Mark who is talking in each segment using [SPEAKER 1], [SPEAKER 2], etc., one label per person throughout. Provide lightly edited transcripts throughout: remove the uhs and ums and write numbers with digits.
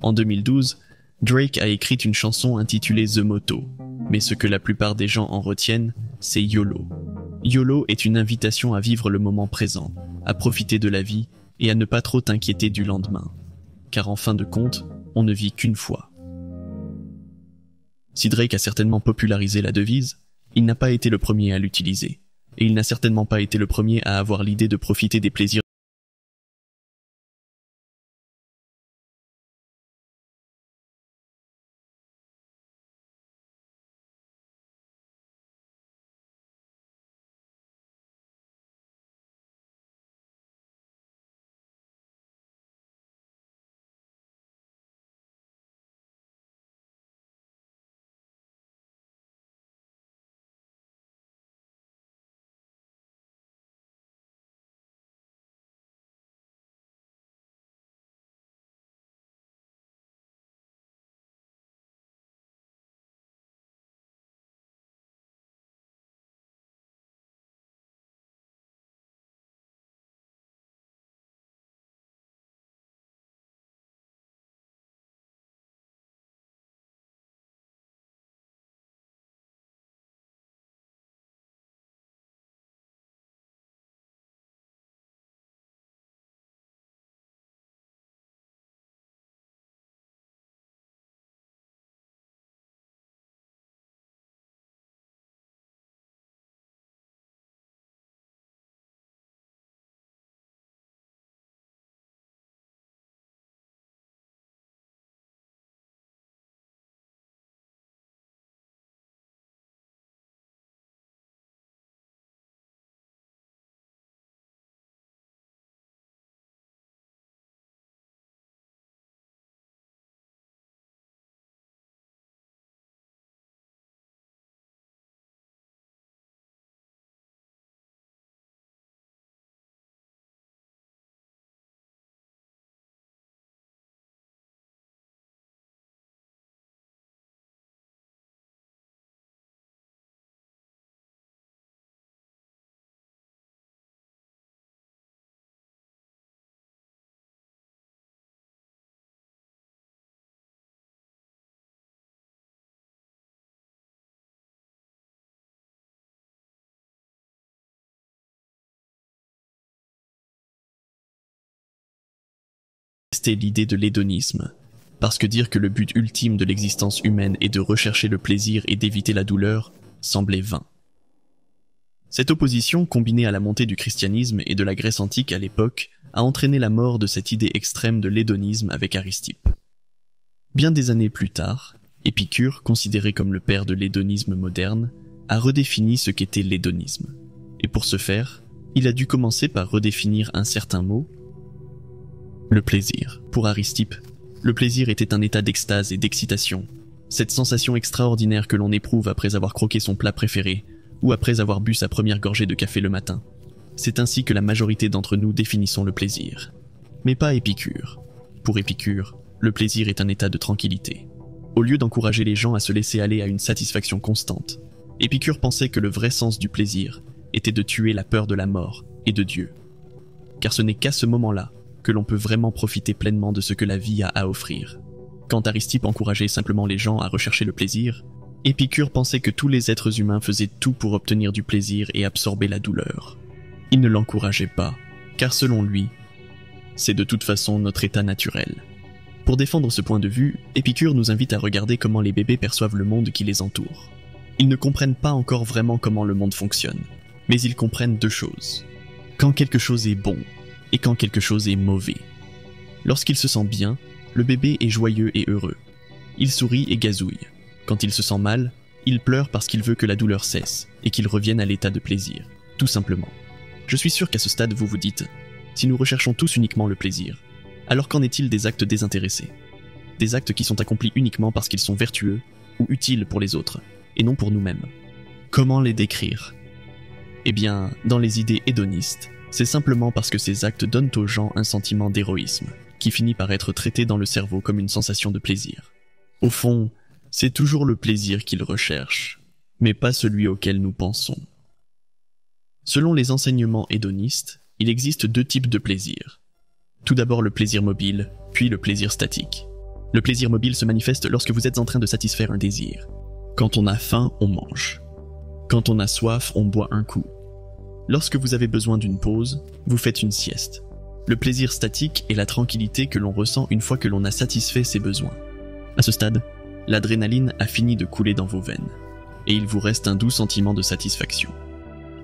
[SPEAKER 1] En 2012, Drake a écrit une chanson intitulée The Motto, mais ce que la plupart des gens en retiennent, c'est YOLO. YOLO est une invitation à vivre le moment présent, à profiter de la vie et à ne pas trop t'inquiéter du lendemain. Car en fin de compte, on ne vit qu'une fois. Si Drake a certainement popularisé la devise, il n'a pas été le premier à l'utiliser, et il n'a certainement pas été le premier à avoir l'idée de profiter des plaisirs rester l'idée de l'hédonisme. Parce que dire que le but ultime de l'existence humaine est de rechercher le plaisir et d'éviter la douleur semblait vain. Cette opposition, combinée à la montée du christianisme et de la Grèce antique à l'époque, a entraîné la mort de cette idée extrême de l'hédonisme avec Aristippe. Bien des années plus tard, Épicure, considéré comme le père de l'hédonisme moderne, a redéfini ce qu'était l'hédonisme. Et pour ce faire, il a dû commencer par redéfinir un certain mot, le plaisir. Pour Aristippe, le plaisir était un état d'extase et d'excitation, cette sensation extraordinaire que l'on éprouve après avoir croqué son plat préféré, ou après avoir bu sa première gorgée de café le matin. C'est ainsi que la majorité d'entre nous définissons le plaisir. Mais pas Épicure. Pour Épicure, le plaisir est un état de tranquillité. Au lieu d'encourager les gens à se laisser aller à une satisfaction constante, Épicure pensait que le vrai sens du plaisir était de tuer la peur de la mort et de Dieu. Car ce n'est qu'à ce moment-là que l'on peut vraiment profiter pleinement de ce que la vie a à offrir. Quand Aristippe encourageait simplement les gens à rechercher le plaisir, Épicure pensait que tous les êtres humains faisaient tout pour obtenir du plaisir et absorber la douleur. Il ne l'encourageait pas, car selon lui, c'est de toute façon notre état naturel. Pour défendre ce point de vue, Épicure nous invite à regarder comment les bébés perçoivent le monde qui les entoure. Ils ne comprennent pas encore vraiment comment le monde fonctionne, mais ils comprennent deux choses. Quand quelque chose est bon, et quand quelque chose est mauvais. Lorsqu'il se sent bien, le bébé est joyeux et heureux. Il sourit et gazouille. Quand il se sent mal, il pleure parce qu'il veut que la douleur cesse, et qu'il revienne à l'état de plaisir, tout simplement. Je suis sûr qu'à ce stade vous vous dites, si nous recherchons tous uniquement le plaisir, alors qu'en est-il des actes désintéressés? Des actes qui sont accomplis uniquement parce qu'ils sont vertueux ou utiles pour les autres, et non pour nous-mêmes. Comment les décrire? Eh bien, dans les idées hédonistes, c'est simplement parce que ces actes donnent aux gens un sentiment d'héroïsme, qui finit par être traité dans le cerveau comme une sensation de plaisir. Au fond, c'est toujours le plaisir qu'ils recherchent, mais pas celui auquel nous pensons. Selon les enseignements hédonistes, il existe deux types de plaisir. Tout d'abord le plaisir mobile, puis le plaisir statique. Le plaisir mobile se manifeste lorsque vous êtes en train de satisfaire un désir. Quand on a faim, on mange. Quand on a soif, on boit un coup. Lorsque vous avez besoin d'une pause, vous faites une sieste. Le plaisir statique est la tranquillité que l'on ressent une fois que l'on a satisfait ses besoins. À ce stade, l'adrénaline a fini de couler dans vos veines, et il vous reste un doux sentiment de satisfaction.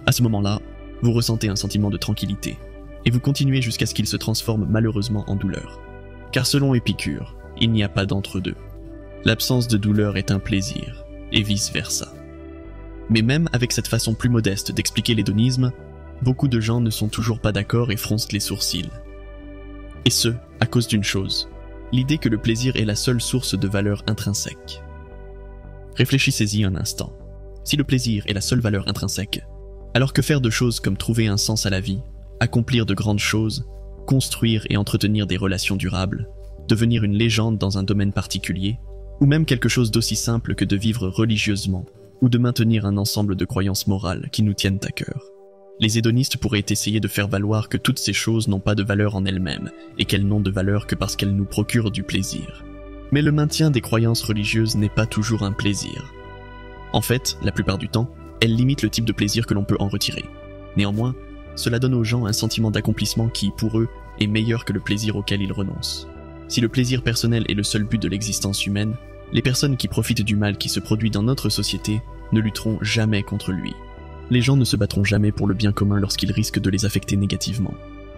[SPEAKER 1] À ce moment-là, vous ressentez un sentiment de tranquillité, et vous continuez jusqu'à ce qu'il se transforme malheureusement en douleur. Car selon Épicure, il n'y a pas d'entre-deux. L'absence de douleur est un plaisir, et vice-versa. Mais même avec cette façon plus modeste d'expliquer l'hédonisme, beaucoup de gens ne sont toujours pas d'accord et froncent les sourcils. Et ce, à cause d'une chose, l'idée que le plaisir est la seule source de valeur intrinsèque. Réfléchissez-y un instant. Si le plaisir est la seule valeur intrinsèque, alors que faire de choses comme trouver un sens à la vie, accomplir de grandes choses, construire et entretenir des relations durables, devenir une légende dans un domaine particulier, ou même quelque chose d'aussi simple que de vivre religieusement, ou de maintenir un ensemble de croyances morales qui nous tiennent à cœur. Les hédonistes pourraient essayer de faire valoir que toutes ces choses n'ont pas de valeur en elles-mêmes, et qu'elles n'ont de valeur que parce qu'elles nous procurent du plaisir. Mais le maintien des croyances religieuses n'est pas toujours un plaisir. En fait, la plupart du temps, elles limitent le type de plaisir que l'on peut en retirer. Néanmoins, cela donne aux gens un sentiment d'accomplissement qui, pour eux, est meilleur que le plaisir auquel ils renoncent. Si le plaisir personnel est le seul but de l'existence humaine, les personnes qui profitent du mal qui se produit dans notre société ne lutteront jamais contre lui. Les gens ne se battront jamais pour le bien commun lorsqu'ils risquent de les affecter négativement.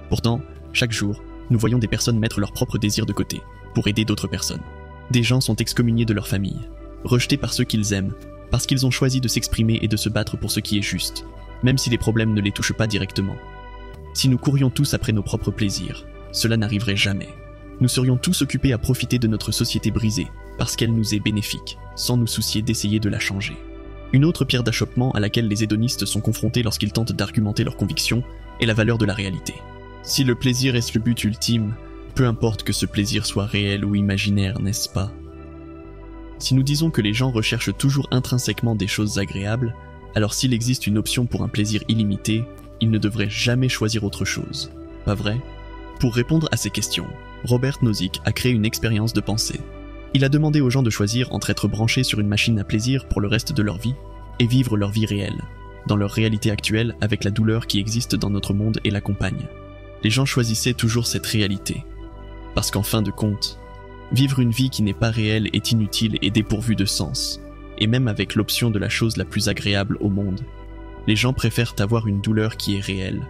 [SPEAKER 1] Pourtant, chaque jour, nous voyons des personnes mettre leurs propres désirs de côté, pour aider d'autres personnes. Des gens sont excommuniés de leur famille, rejetés par ceux qu'ils aiment, parce qu'ils ont choisi de s'exprimer et de se battre pour ce qui est juste, même si les problèmes ne les touchent pas directement. Si nous courions tous après nos propres plaisirs, cela n'arriverait jamais. Nous serions tous occupés à profiter de notre société brisée, parce qu'elle nous est bénéfique, sans nous soucier d'essayer de la changer. Une autre pierre d'achoppement à laquelle les hédonistes sont confrontés lorsqu'ils tentent d'argumenter leurs convictions est la valeur de la réalité. Si le plaisir est le but ultime, peu importe que ce plaisir soit réel ou imaginaire, n'est-ce pas? Si nous disons que les gens recherchent toujours intrinsèquement des choses agréables, alors s'il existe une option pour un plaisir illimité, ils ne devraient jamais choisir autre chose. Pas vrai? Pour répondre à ces questions, Robert Nozick a créé une expérience de pensée. Il a demandé aux gens de choisir entre être branchés sur une machine à plaisir pour le reste de leur vie et vivre leur vie réelle, dans leur réalité actuelle avec la douleur qui existe dans notre monde et l'accompagne. Les gens choisissaient toujours cette réalité. Parce qu'en fin de compte, vivre une vie qui n'est pas réelle est inutile et dépourvue de sens. Et même avec l'option de la chose la plus agréable au monde, les gens préfèrent avoir une douleur qui est réelle,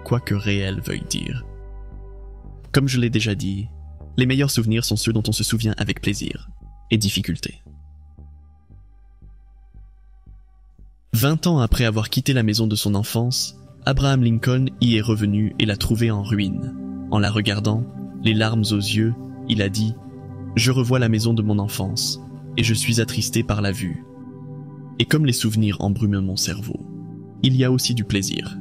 [SPEAKER 1] quoi que réelle veuille dire. Comme je l'ai déjà dit, les meilleurs souvenirs sont ceux dont on se souvient avec plaisir et difficulté. 20 ans après avoir quitté la maison de son enfance, Abraham Lincoln y est revenu et l'a trouvée en ruine. En la regardant, les larmes aux yeux, il a dit « Je revois la maison de mon enfance, et je suis attristé par la vue. Et comme les souvenirs embrument mon cerveau, il y a aussi du plaisir. »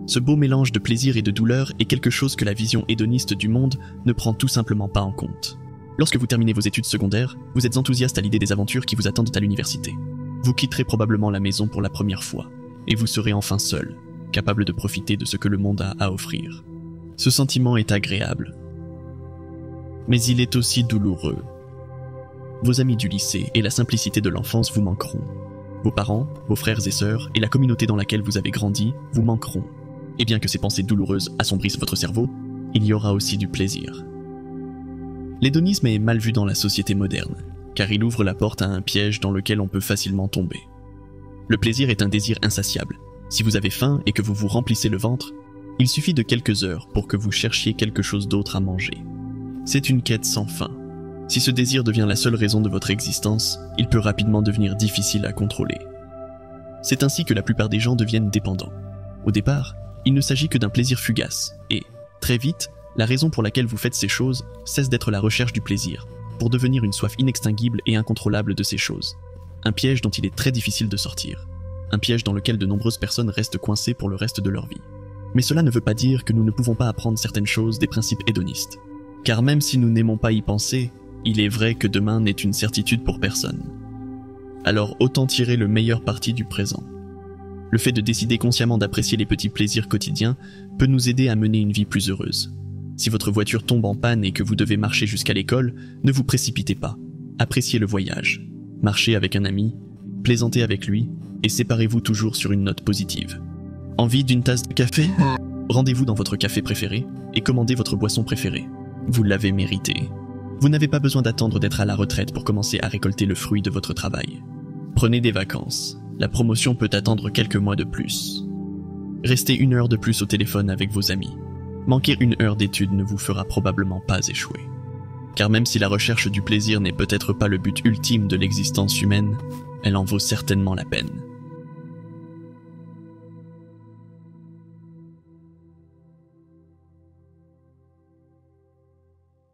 [SPEAKER 1] Ce beau mélange de plaisir et de douleur est quelque chose que la vision hédoniste du monde ne prend tout simplement pas en compte. Lorsque vous terminez vos études secondaires, vous êtes enthousiaste à l'idée des aventures qui vous attendent à l'université. Vous quitterez probablement la maison pour la première fois, et vous serez enfin seul, capable de profiter de ce que le monde a à offrir. Ce sentiment est agréable. Mais il est aussi douloureux. Vos amis du lycée et la simplicité de l'enfance vous manqueront. Vos parents, vos frères et sœurs et la communauté dans laquelle vous avez grandi vous manqueront. Et bien que ces pensées douloureuses assombrissent votre cerveau, il y aura aussi du plaisir. L'hédonisme est mal vu dans la société moderne, car il ouvre la porte à un piège dans lequel on peut facilement tomber. Le plaisir est un désir insatiable. Si vous avez faim et que vous vous remplissez le ventre, il suffit de quelques heures pour que vous cherchiez quelque chose d'autre à manger. C'est une quête sans fin. Si ce désir devient la seule raison de votre existence, il peut rapidement devenir difficile à contrôler. C'est ainsi que la plupart des gens deviennent dépendants. Au départ, il ne s'agit que d'un plaisir fugace, et, très vite, la raison pour laquelle vous faites ces choses cesse d'être la recherche du plaisir, pour devenir une soif inextinguible et incontrôlable de ces choses. Un piège dont il est très difficile de sortir. Un piège dans lequel de nombreuses personnes restent coincées pour le reste de leur vie. Mais cela ne veut pas dire que nous ne pouvons pas apprendre certaines choses des principes hédonistes. Car même si nous n'aimons pas y penser, il est vrai que demain n'est une certitude pour personne. Alors autant tirer le meilleur parti du présent. Le fait de décider consciemment d'apprécier les petits plaisirs quotidiens peut nous aider à mener une vie plus heureuse. Si votre voiture tombe en panne et que vous devez marcher jusqu'à l'école, ne vous précipitez pas. Appréciez le voyage. Marchez avec un ami, plaisantez avec lui et séparez-vous toujours sur une note positive. Envie d'une tasse de café ? Rendez-vous dans votre café préféré et commandez votre boisson préférée. Vous l'avez mérité. Vous n'avez pas besoin d'attendre d'être à la retraite pour commencer à récolter le fruit de votre travail. Prenez des vacances. La promotion peut attendre quelques mois de plus. Restez 1 heure de plus au téléphone avec vos amis. Manquer 1 heure d'études ne vous fera probablement pas échouer. Car même si la recherche du plaisir n'est peut-être pas le but ultime de l'existence humaine, elle en vaut certainement la peine.